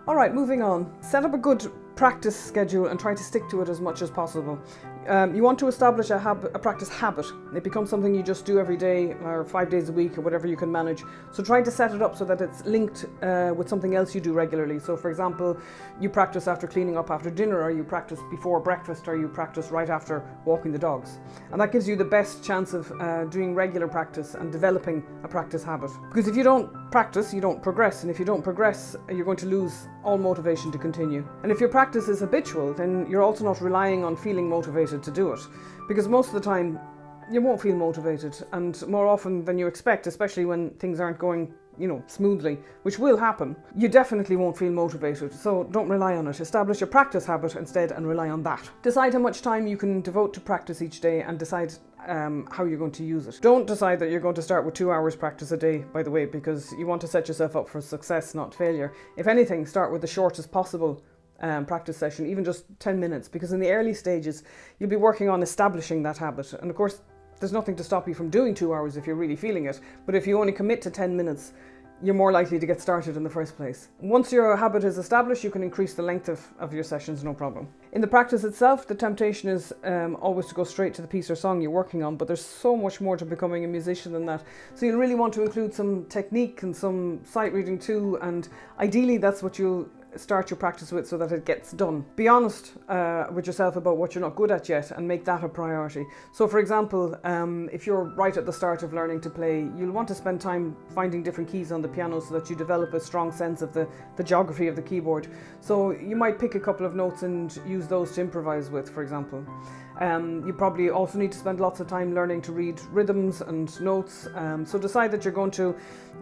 All right, moving on. Set up a good practice schedule and try to stick to it as much as possible. You want to establish a practice habit. It becomes something you just do every day or 5 days a week or whatever you can manage. So try to set it up so that it's linked with something else you do regularly. So for example, you practice after cleaning up after dinner, or you practice before breakfast, or you practice right after walking the dogs. And that gives you the best chance of doing regular practice and developing a practice habit. Because if you don't practice, you don't progress. And if you don't progress, you're going to lose all motivation to continue. And if your practice is habitual, then you're also not relying on feeling motivated to do it, because most of the time you won't feel motivated, and more often than you expect, especially when things aren't going smoothly, which will happen, you definitely won't feel motivated. So don't rely on it. Establish a practice habit instead and rely on that. Decide how much time you can devote to practice each day and decide how you're going to use it. Don't decide that you're going to start with 2 hours practice a day, by the way, because you want to set yourself up for success, not failure. If anything, start with the shortest possible practice session, even just 10 minutes, because in the early stages you'll be working on establishing that habit. And of course, there's nothing to stop you from doing 2 hours if you're really feeling it, but if you only commit to 10 minutes, you're more likely to get started in the first place. Once your habit is established, you can increase the length of your sessions, no problem. In the practice itself, the temptation is always to go straight to the piece or song you're working on, but there's so much more to becoming a musician than that. So you'll really want to include some technique and some sight reading too, and ideally that's what you'll start your practice with so that it gets done. Be honest with yourself about what you're not good at yet and make that a priority. So for example, if you're right at the start of learning to play, you'll want to spend time finding different keys on the piano so that you develop a strong sense of the geography of the keyboard. So you might pick a couple of notes and use those to improvise with, for example. You probably also need to spend lots of time learning to read rhythms and notes. So decide that you're going to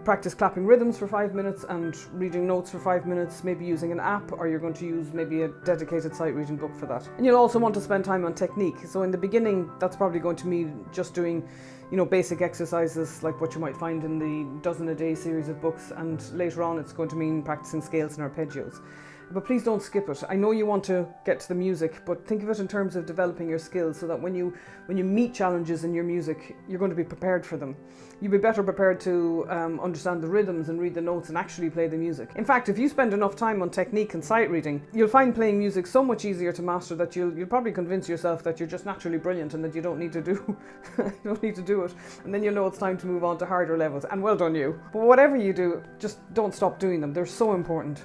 practice clapping rhythms for 5 minutes and reading notes for 5 minutes, maybe using an app, or you're going to use maybe a dedicated sight reading book for that. And you'll also want to spend time on technique. So in the beginning, that's probably going to mean just doing basic exercises like what you might find in the Dozen a Day series of books, and later on it's going to mean practicing scales and arpeggios. But please don't skip it. I know you want to get to the music, but think of it in terms of developing your skills so that when you meet challenges in your music, you're going to be prepared for them. You'll be better prepared to understand the rhythms and read the notes and actually play the music. In fact, if you spend enough time on technique and sight reading, you'll find playing music so much easier to master that you'll probably convince yourself that you're just naturally brilliant and that you don't need to do it. And then you'll know it's time to move on to harder levels. And well done you. But whatever you do, just don't stop doing them. They're so important.